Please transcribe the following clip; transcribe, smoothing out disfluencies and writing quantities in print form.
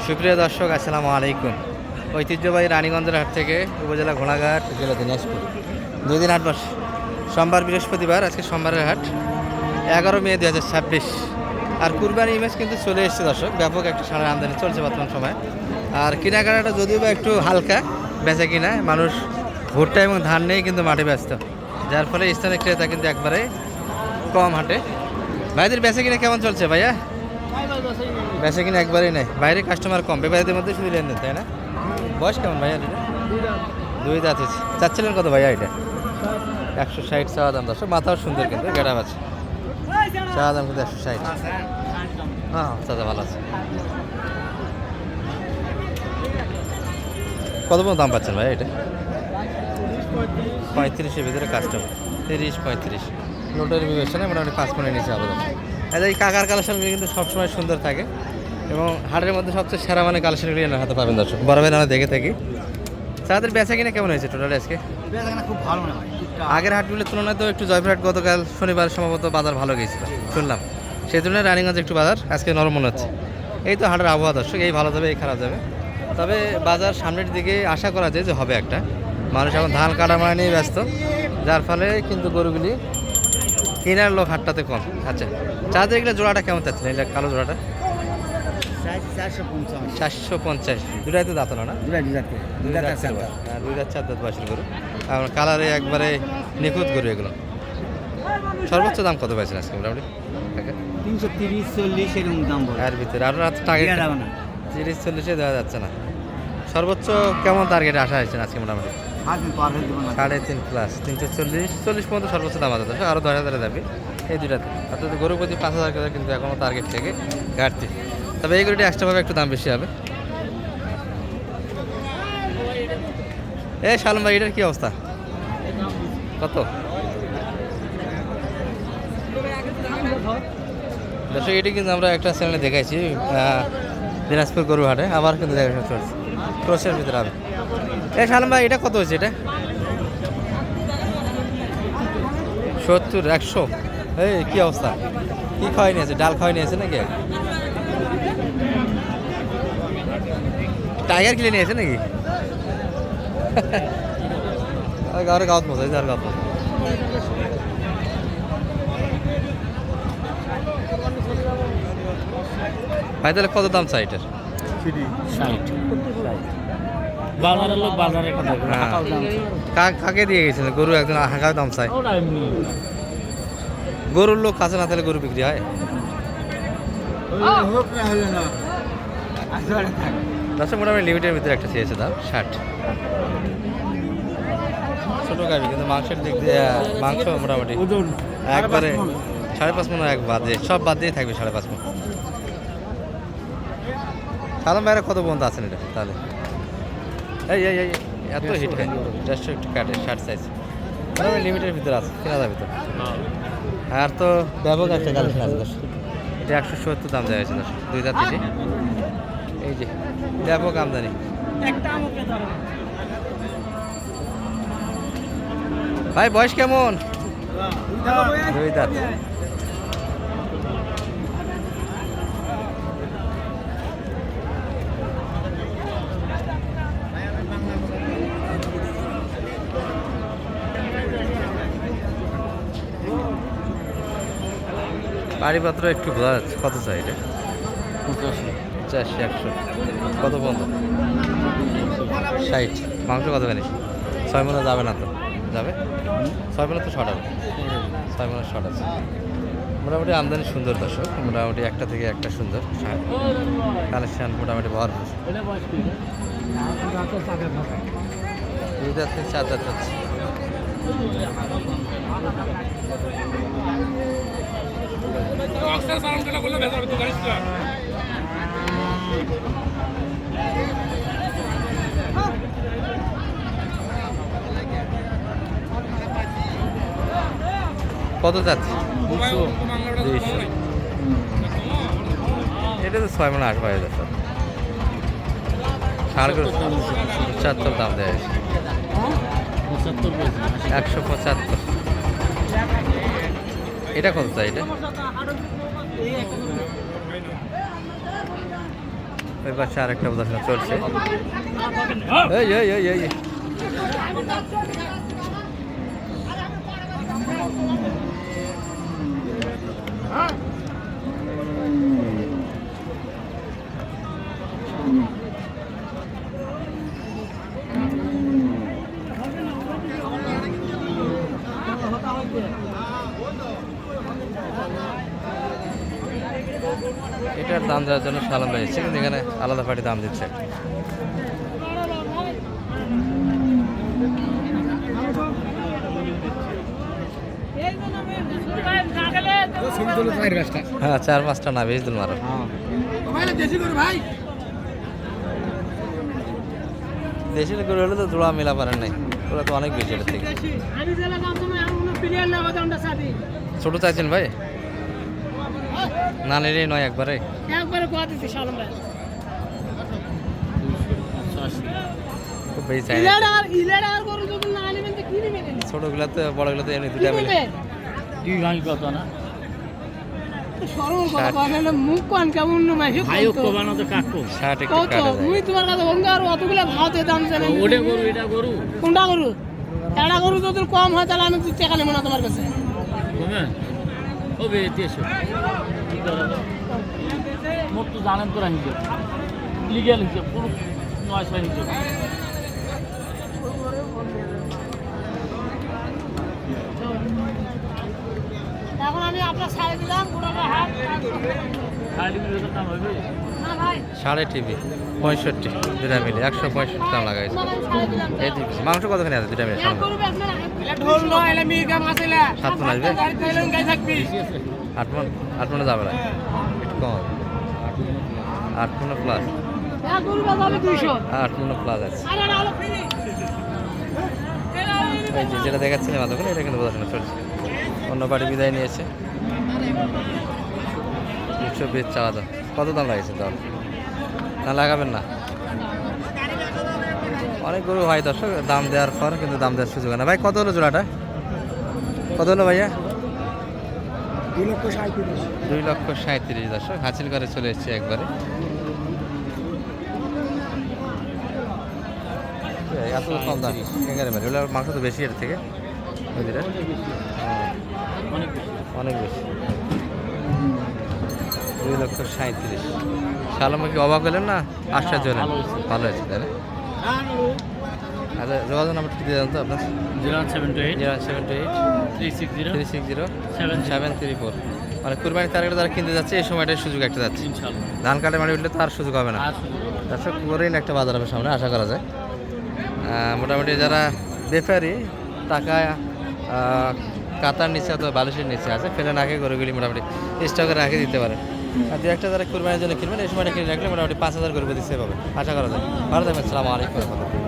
সুপ্রিয় দর্শক, আসসালামু আলাইকুম। ঐতিহ্যবাহী রানীগঞ্জের হাট থেকে উপজেলা ঘোড়াঘাট, জেলা দিনাজপুর 2 দিন হাট বসে। সোমবার, বৃহস্পতিবার। আজকে সোমবারের হাট 11 মে 2026। আর কুরবানি ইমেজ কিন্তু চলে এসেছে দর্শক। ব্যাপক একটা ষাঁড়ের আমদানি চলছে বর্তমান সময়। আর কেনাকাটাটা যদিও বা একটু হালকা, বেচা কিনা মানুষ ভুট্টা এবং ধান নিয়ে কিন্তু মাঠে ব্যস্ত, যার ফলে স্থানীয় ক্রেতা কিন্তু একবারে কম হাটে। ভাইদের বেচা কিনা কেমন চলছে ভাইয়া? বেচা কিনা একবারেই নেই, বাইরে কাস্টমার কম, ব্যাপারীদের মধ্যে শুধু লেনদেন, তাই না? বয়স কেমন ভাইয়া? দুই দাঁত হচ্ছে। চাচ্ছিলেন কত ভাইয়া এটা? 160 চাওয়া দাম দর্শক। মাথাও সুন্দর কিন্তু, গেটাপ আছে। চাওয়া দাম কিন্তু 160। হ্যাঁ চাচা ভালো আছে। কত পর্যন্ত দাম পাচ্ছেন ভাইয়া এটা? 35-এর ভিতরে কাস্টমার, 30-35 লোটের বিবেচনায় মোটামুটি 5 মনের নিচে আবেদন। এই কাকার কালেকশন কিন্তু সবসময় সুন্দর থাকে এবং হাটের মধ্যে সবচেয়ে সেরা মানে কালেকশনগুলি এনার হাতে পাবেন দর্শক। বরাবর আমরা দেখে থাকি। তাদের বেচা কিনা কেমন হয়েছে টোটাল আজকে? খুব ভালো না, আগের হাটগুলোর তুলনায় তো একটু জয়পুরহাট গতকাল শনিবার সম্ভবত বাজার ভালো গিয়েছিল শুনলাম, সেই তুলনায় রানীগঞ্জ একটু বাজার আজকে নরম মনে হচ্ছে। এই তো হাটের আবহাওয়া দর্শক, এই ভালো যাবে এই খারাপ যাবে। তবে বাজার সামনের দিকে আশা করা যায় যে হবে একটা। মানুষ এখন ধান কাটা মারা নিয়ে ব্যস্ত, যার ফলে কিন্তু গরুগুলি কেনার লোক হাটটাতে কম। আচ্ছা, চাঁদের এগুলো জোড়াটা কেমন চাচ্ছেন? এটা কালো জোড়াটা 450। দুটাই তো দাঁতানো না? দুই দাঁত 4 দাঁত বয়সের গরু। আর কালারে একবারে নিখুঁত গরু এগুলো। সর্বোচ্চ দাম কত পাইছেন আজকে মোটামুটি? 330-40 এরকম দাম বলে। এর ভিতরে আপনার টার্গেট 30-40-এ দেওয়া যাচ্ছে না। সর্বোচ্চ কেমন টার্গেটে আসা হয়েছে আজকে মোটামুটি? 3.5 প্লাস 340 পর্যন্ত সর্বোচ্চ দাম আছে। আরও 10,000 যাবে এই দুটাতে। অর্থাৎ গরু প্রতি 5,000 টাকা কিন্তু এখনও টার্গেট থেকে ঘাটতি। তবে এই গরুটি এক্সট্রাভাবে একটু দাম বেশি হবে। এই শালম ভাই, এটার কী অবস্থা? কত দর্শক? এটি কিন্তু আমরা একটা চ্যানেলে দেখাইছি, দিনাজপুর গরু হাটে। আবার কিন্তু দেখা চলছে ক্রসের ভিতরে হবে। এই শালম ভাই, এটা কত হয়েছে? এটা 70-100। এই কী অবস্থা? কী খাওয়াই নিয়েছে? ডাল খাওয়াই নিয়েছে নাকি? টাইগার কিনে নিয়েছে নাকি? ঘরে গাঁত মশাই, যার গাঁত মশাই। ভাই তাহলে কত দাম চাই এটার? 60 বাজারের লোক বাজারে কথা বলে, হাঁকাও দাম চাই। কাকে দিয়ে গেছিলেন গরু? একজন হাঁকাও দাম চাই। গরুর লোক কাছে না তাহলে গরু বিক্রি হয়? দশ মোটামুটি লিমিটের ভিতরে একটা চেয়েছে দাম 60। ছোটো গাড়ি কিন্তু মাংসের দিক দিয়ে মাংস মোটামুটি একবারে 5.5 মণ এক বাদ দিয়ে, সব বাদ দিয়ে থাকবে 5.5 মণ। সালাম ভাইরা কত পর্যন্ত আছেন এটা তাহলে? এই এই এই এত হিট খায়, 150 একটু কাটে 60 সাইজ, মোটামুটি লিমিটের ভিতরে আছে, কেনা যাবে তো। আর তো ব্যাপক একটা কালেকশন আছে দশ। এটা 170 দাম দেওয়া হয়েছে দশ, 2 দাঁত থেকে। এই যে ব্যাপক আমদানি। ভাই বয়স কেমন? 2 দাঁত। বাড়িপত্র একটু বোঝা যাচ্ছে। কত চাই এটা? 85-100। কত পর্যন্ত? 60। মাংস কত জানিস? 6 মণে যাবে না তো? যাবে 6 মণে তো শর্ট হবে, 6 মণে শর্ট আছে। মোটামুটি আমদানি সুন্দর দর্শক, মোটামুটি একটা থেকে একটা সুন্দর কালেকশন, মোটামুটি ভরপুর। 2 দাঁত থেকে 4 দাঁত হচ্ছে। কত যাচ্ছে? 200। এটা তো 6 মণ আসবে হয়ে যাচ্ছে। 75 দাম দেয়, 175। এটা কত চাই? এটা ওই পাশে আরেকটা প্রদর্শনী চলছে। এই এই এই এই এই। এটার দাম দেওয়ার জন্য সালাম রয়েছে, কিন্তু এখানে আলাদা পার্টি দাম দিচ্ছে। হ্যাঁ 4-5টা না, বেশ দিন মারো। দেশি গরু হলে তো জোড়া মেলা পারেন নাই, ওরা তো অনেক বেশি এটার থেকে। ছোট চাইছেন ভাই? না নিলেই নয় একবারে। খুব বেশি চাই ছোটগুলাতে বড়গুলোতে এমনি দুটা মিলে। দুই ভাঙ কত না মুখ কান কেমন ভাই ও কোবানো তো কাকু 60 একটু কত কাটা যায়। মুই তোমার কাছে অন্য আর অতগুলা ভাতে দাম জানি ওটা গরু এটা গরু কোনটা গরু এটা গরু যদি কম হয় তাহলে আমি টাকা নেব না তোমার কাছে কমে ও বে দেশো কি করে মোট তো জানেন তো রাখি লিগ্যাল হিসেব পুরো 900 হিসেব এখন আমি আপনার ছাড়ে দিলাম পুরোটা হাত খালি বিরোধের দাম হবে না ভাই সাড়ে টিভি 65 দুটা মিলে 165 দাম লাগাইছে। তোমাকে আমি ছাড়ে দিলাম এই মাংস কতখানি আছে দুটা মিলে? এক গরু বেচবে না এটা ঢোল নয় এটা মির্গা মাছ এলা 7 মন আসবে? গাড়ি চাইলেন গাই থাকবি 8 মনে যাবে না, একটু কম হবে। 8 মনে প্লাস, এক গরু বেচবে 200 8 মনে প্লাস আছে। আরে না হলো ফ্রি এই যে যেটা দেখাচ্ছিলাম এতক্ষণ, এটা কিন্তু বোঝানো চলছে। অন্য বাড়ি বিদায় নিয়েছে। 220 চাওয়া দাম। কত দাম লাগছে দাম? না লাগাবেন না, অনেক গরু হয় দর্শক দাম দেওয়ার পর কিন্তু দাম দেওয়ার সুযোগ হয় না। ভাই কত হলো জোড়াটা? কত হলো ভাইয়া? 2,37,000 দর্শক হাসিল করে চলে এসছে একবারে। এত কম দাম এখানে মানে ওগুলো মাংস তো বেশি এর থেকে ওইদিকে। অনেক বেশি অনেক বেশি। 2,37,000। সালামা কি অবাক হলেন না? আশ্চর্য হলেন? ভালো হয়েছে তাই না? আচ্ছা যোগাযোগ নাম্বারটা দিয়ে দেন তো আপনার। 078 078 360 360 7 734। মানে কুরবানির তারিখে যারা কিনতে যাচ্ছে এই সময়টাই সুযোগ একটা যাচ্ছে। ইনশাআল্লাহ ধান কাটে মারি উঠলে তো আর সুযোগ হবে না। আর দর্শক করেই একটা বাজার হবে সামনে, আশা করা যায়। মোটামুটি যারা বেপারি টাকা কাতার নিচে অথবা বালিশের নিচে আছে, ফেলে নাকে গরুগুলি মোটামুটি স্টকে রাখে দিতে পারে। আর দু একটা যারা কুরবানির জন্য কিনবেন এই সময়টা কিনে রাখলে মোটামুটি 5,000 গরু প্রতি সেভ হবে, আশা করা যায়। ভালো থাকবেন, আসসালামু আলাইকুম।